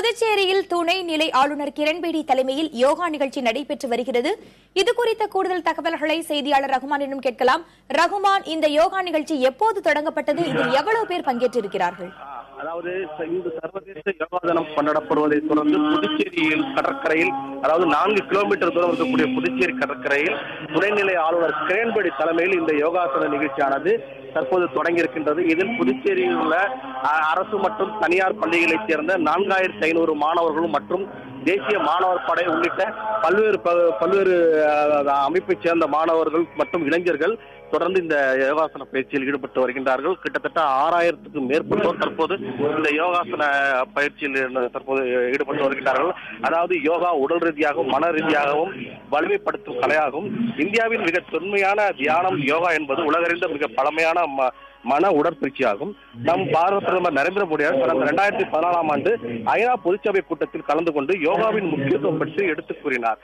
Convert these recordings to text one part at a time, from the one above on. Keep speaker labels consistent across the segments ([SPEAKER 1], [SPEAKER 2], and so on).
[SPEAKER 1] புதுச்சேரியில் துணை நிலை ஆளுநர் கிரண்பேடி தலைமையில் யோகா நிகழ்ச்சி நடைபெற்று வருகிறது. இதுகுறித்த கூடுதல் தகவல்களை செய்தியாளர் ரகுமானிடம் கேட்கலாம். ரகுமான், இந்த யோகா நிகழ்ச்சி எப்போது தொடங்கப்பட்டது? இதில் எவ்வளவு பேர் பங்கேற்றிருக்கிறார்கள்?
[SPEAKER 2] அதாவது இன்று சர்வதேச யோகா தினம் கொண்டாடப்படுவதை தொடர்ந்து புதுச்சேரியில் கடற்கரையில், அதாவது 4 கிலோமீட்டர் தூரம் இருக்கக்கூடிய புதுச்சேரி கடற்கரையில் துணைநிலை ஆளுநர் கிரண்பேடி தலைமையில் இந்த யோகாசன நிகழ்ச்சியானது தற்போது தொடங்கியிருக்கின்றது. இதில் புதுச்சேரியில் உள்ள அரசு மற்றும் தனியார் பள்ளிகளைச் சேர்ந்த 4500 மாணவர்களும் மற்றும் தேசிய மாணவர் படை உள்ளிட்ட பல்வேறு அமைப்பைச் சேர்ந்த மாணவர்கள் மற்றும் இளைஞர்கள் தொடர்ந்து இந்த யோகாசன பயிற்சியில் ஈடுபட்டு வருகின்றார்கள். கிட்டத்தட்ட 6000க்கும் மேற்பட்டோர் தற்போது இந்த யோகாசன பயிற்சியில் தற்போது ஈடுபட்டு வருகின்றார்கள். அதாவது யோகா உடல் ரீதியாகவும் மன ரீதியாகவும் வலிமைப்படுத்தும் கலையாகும். இந்தியாவின் மிக தொன்மையான தியானம் யோகா என்பது உலகறிந்த மிக பழமையான மன உடற்பயிற்சியாகும். நம் பாரத பிரதமர் நரேந்திர மோடியார் கடந்த 2014ஆம் ஆண்டு ஐநா பொதுச்சபை கூட்டத்தில் கலந்து கொண்டு யோகாவின் முக்கியத்துவம் பற்றி எடுத்துக் கூறினார்.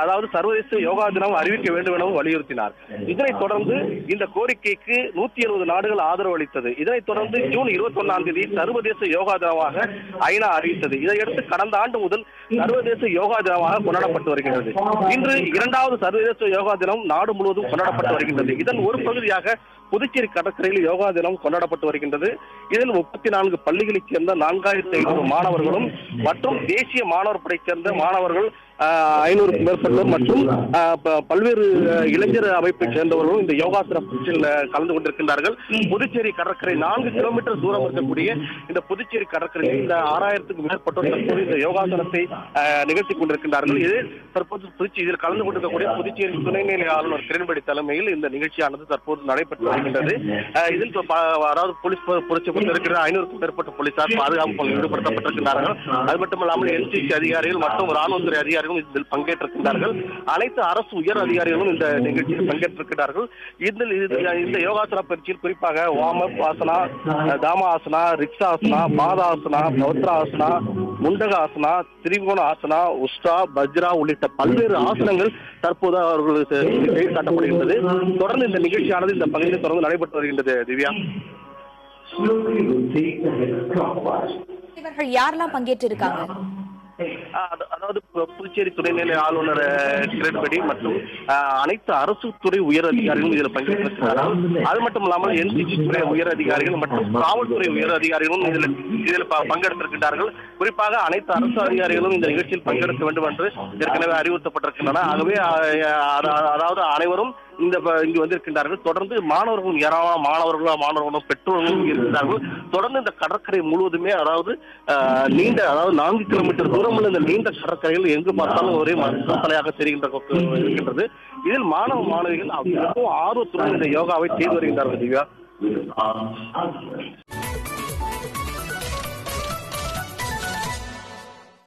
[SPEAKER 2] அதாவது சர்வதேச யோகா தினம் அறிவிக்க வேண்டும் எனவும் வலியுறுத்தினார். இதனைத் தொடர்ந்து இந்த கோரிக்கைக்கு 170 நாடுகள் ஆதரவு அளித்தது. இதனைத் தொடர்ந்து ஜூன் 21ஆம் தேதி சர்வதேச யோகா தினமாக ஐநா அறிவித்தது. இதையடுத்து கடந்த ஆண்டு முதல் சர்வதேச யோகா தினமாக கொண்டாடப்பட்டு வருகின்றது. இன்று 2வது சர்வதேச யோகா தினம் நாடு முழுவதும் கொண்டாடப்பட்டு வருகின்றது. இதன் ஒரு பகுதியாக புதுச்சேரி கடற்கரையில் யோகா தினம் கொண்டாடப்பட்டு வருகின்றது. இதில் 34 பள்ளிகளைச் சேர்ந்த 4500 மாணவர்களும் மற்றும் தேசிய மாணவர் படையைச் சேர்ந்த மாணவர்கள் 500க்கும் மேற்பட்டோர் மற்றும் பல்வேறு இளைஞர் அமைப்பைச் சேர்ந்தவர்களும் இந்த யோகாசன பயிற்சியில் கலந்து கொண்டிருக்கின்றார்கள். புதுச்சேரி கடற்கரை 4 கிலோமீட்டர் தூரம் இருக்கக்கூடிய இந்த புதுச்சேரி கடற்கரையில் இந்த 6000க்கும் மேற்பட்டோர் தற்போது இந்த யோகாசனத்தை நிகழ்த்தி கொண்டிருக்கின்றார்கள். இது தற்போது இதில் கலந்து கொண்டிருக்கக்கூடிய புதுச்சேரி துணைநிலை ஆளுநர் கிரண்பேடி தலைமையில் இந்த நிகழ்ச்சியானது தற்போது நடைபெற்று வருகின்றது. இதில் அதாவது போலீஸ் இருக்கிற 500க்கும் மேற்பட்ட போலீசார் பாதுகாப்பு ஈடுபடுத்தப்பட்டிருக்கிறார்கள். அது மட்டுமல்லாமல் என்சிசி அதிகாரிகள் மற்றும் ராணுவத்துறை அதிகாரிகள் இதில் பங்கேற்றிருக்கிறார்கள். அனைத்து அரசு உயர் அதிகாரிகளும் இந்த நிகழ்ச்சியில் பங்கேற்றிருக்கிறார்கள். இந்த யோகாசன பயிற்சியில் குறிப்பாக வாமப் ஆசனா, தாம ஆசனா, ரிக்ஷா ஆசனா, பாதாசனா, பவத்ராசனா, முண்டக ஆசனா, திரிகோண ஆசனா, உஷ்டா, பஜ்ரா உள்ளிட்ட பல்வேறு ஆசனங்கள் தற்போது அவர்களுக்கு செய்து காட்டப்படுகின்றது. தொடர்ந்து இந்த நிகழ்ச்சியானது இந்த பகுதியில் தொடர்ந்து நடைபெற்று வருகின்றது. திவ்யா,
[SPEAKER 1] இவர்கள் யாரெல்லாம் பங்கேற்றிருக்காங்க?
[SPEAKER 2] அதாவது புதுச்சேரி துணைநிலை ஆளுநர் கிரண்பேடி மற்றும் அனைத்து அரசு துறை உயர் அதிகாரிகளும் இதில் பங்கேற்றிருக்கிறார்கள். அது மட்டும் இல்லாமல் என்சிசி துறை உயர் அதிகாரிகள் மற்றும் காவல்துறை உயர் அதிகாரிகளும் இதில் பங்கெடுத்திருக்கிறார்கள். குறிப்பாக அனைத்து அரசு அதிகாரிகளும் இந்த நிகழ்ச்சியில் பங்கெடுக்க வேண்டும் என்று ஏற்கனவே அறிவுறுத்தப்பட்டிருக்கின்றன. ஆகவே அதாவது அனைவரும் இங்கு வந்திருக்கின்றார்கள். தொடர்ந்து மாணவர்களும் ஏராளமான மாணவர்களும் பெற்றோர்களும் இருக்கிறார்கள். தொடர்ந்து இந்த கடற்கரை முழுவதுமே அதாவது 4 கிலோமீட்டர் தூரம் உள்ள இந்த நீண்ட கடற்கரையில் எங்கு பார்த்தாலும் ஒரே மலையாக இருக்கின்றது. இதில் மாணவ மாணவிகள் ஆர்வத்துடன் இந்த யோகாவை செய்து வருகின்றார்கள். திவ்யா.